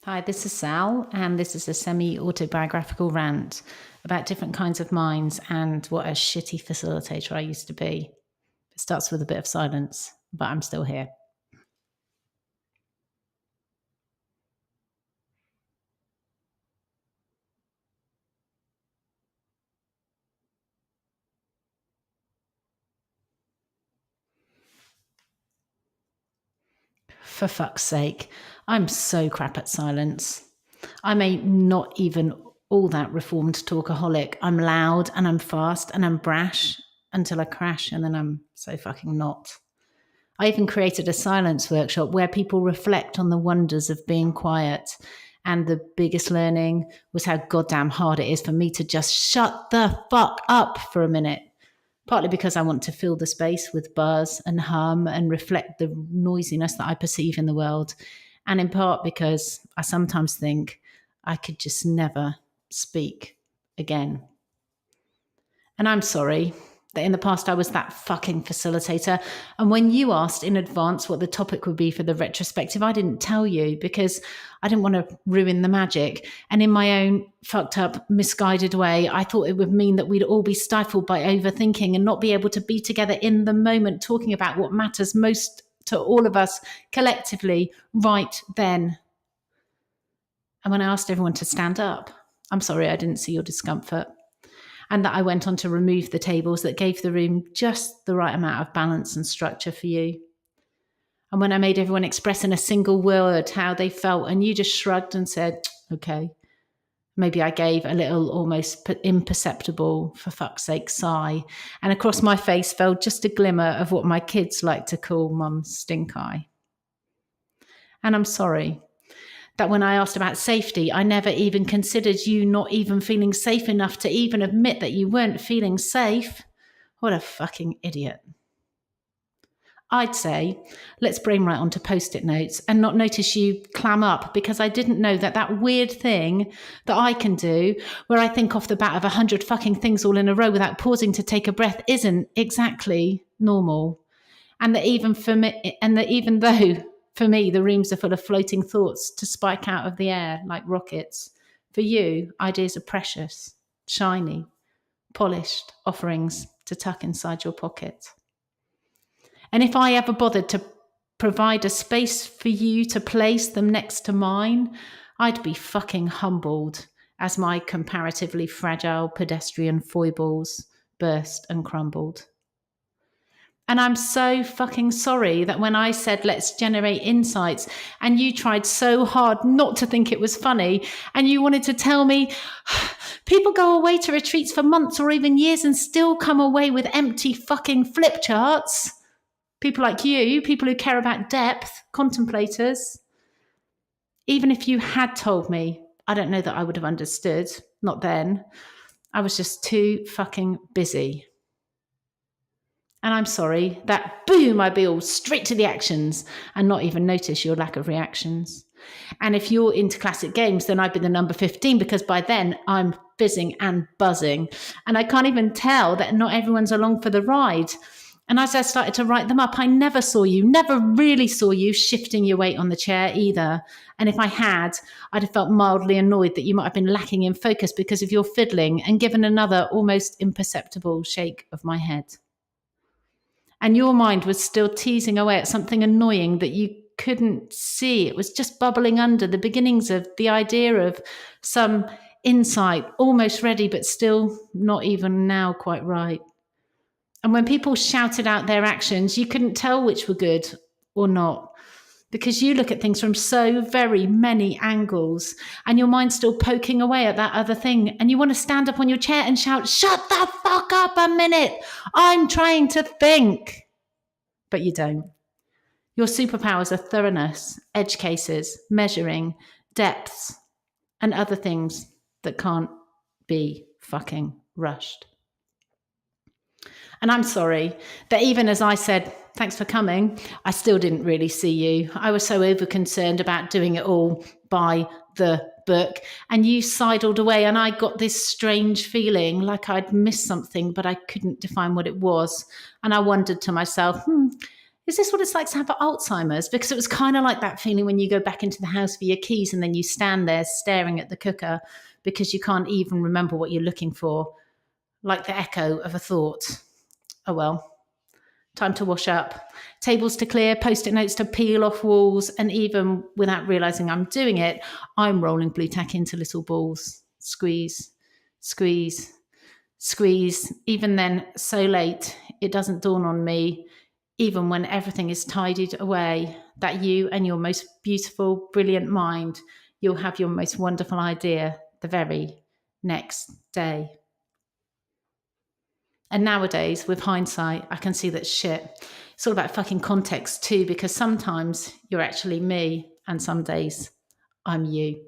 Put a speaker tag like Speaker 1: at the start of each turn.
Speaker 1: Hi, this is Sal, and this is a semi-autobiographical rant about different kinds of minds and what a shitty facilitator I used to be. It starts with a bit of silence, but I'm still here. For fuck's sake, I'm so crap at silence. I'm a not even all that reformed talkaholic. I'm loud and I'm fast and I'm brash until I crash, and then I'm so fucking not. I even created a silence workshop where people reflect on the wonders of being quiet. And the biggest learning was how goddamn hard it is for me to just shut the fuck up for a minute. Partly because I want to fill the space with buzz and hum and reflect the noisiness that I perceive in the world. And in part because I sometimes think I could just never speak again. And I'm sorry that in the past I was that fucking facilitator. And when you asked in advance what the topic would be for the retrospective, I didn't tell you because I didn't want to ruin the magic. And in my own fucked up, misguided way, I thought it would mean that we'd all be stifled by overthinking and not be able to be together in the moment, talking about what matters most to all of us collectively right then. And when I asked everyone to stand up, I'm sorry I didn't see your discomfort. And that I went on to remove the tables that gave the room just the right amount of balance and structure for you. And when I made everyone express in a single word how they felt, and you just shrugged and said, okay, maybe I gave a little almost imperceptible, for fuck's sake, sigh. And across my face fell just a glimmer of what my kids like to call mum's stink eye. And I'm sorry that when I asked about safety, I never even considered you not even feeling safe enough to even admit that you weren't feeling safe. What a fucking idiot. I'd say, let's brainwrite onto post-it notes and not notice you clam up, because I didn't know that weird thing that I can do where I think off the bat of 100 fucking things all in a row without pausing to take a breath isn't exactly normal. And that even though for me, the rooms are full of floating thoughts to spike out of the air like rockets, for you, ideas are precious, shiny, polished offerings to tuck inside your pocket. And if I ever bothered to provide a space for you to place them next to mine, I'd be fucking humbled as my comparatively fragile pedestrian foibles burst and crumbled. And I'm so fucking sorry that when I said, let's generate insights, and you tried so hard not to think it was funny, and you wanted to tell me people go away to retreats for months or even years and still come away with empty fucking flip charts. People like you, people who care about depth, contemplators. Even if you had told me, I don't know that I would have understood. Not then. I was just too fucking busy. And I'm sorry that, boom, I'd be all straight to the actions and not even notice your lack of reactions. And if you're into classic games, then I'd be the number 15, because by then I'm fizzing and buzzing. And I can't even tell that not everyone's along for the ride. And as I started to write them up, I never really saw you shifting your weight on the chair either. And if I had, I'd have felt mildly annoyed that you might have been lacking in focus because of your fiddling, and given another almost imperceptible shake of my head. And your mind was still teasing away at something annoying that you couldn't see. It was just bubbling under the beginnings of the idea of some insight, almost ready, but still not even now quite right. And when people shouted out their actions, you couldn't tell which were good or not, because you look at things from so very many angles, and your mind's still poking away at that other thing. And you want to stand up on your chair and shout, shut the fuck up a minute. I'm trying to think. But you don't. Your superpowers are thoroughness, edge cases, measuring, depths, and other things that can't be fucking rushed. And I'm sorry that even as I said, thanks for coming, I still didn't really see you. I was so over-concerned about doing it all by the book, and you sidled away, and I got this strange feeling like I'd missed something, but I couldn't define what it was. And I wondered to myself, is this what it's like to have Alzheimer's? Because it was kind of like that feeling when you go back into the house for your keys and then you stand there staring at the cooker because you can't even remember what you're looking for, like the echo of a thought. Oh well. Time to wash up, tables to clear, post-it notes to peel off walls, and even without realising I'm doing it, I'm rolling blue tack into little balls. Squeeze, squeeze, squeeze. Even then, so late, it doesn't dawn on me, even when everything is tidied away, that you and your most beautiful, brilliant mind, you'll have your most wonderful idea the very next day. And nowadays, with hindsight, I can see that shit. It's all about fucking context too, because sometimes you're actually me and some days I'm you.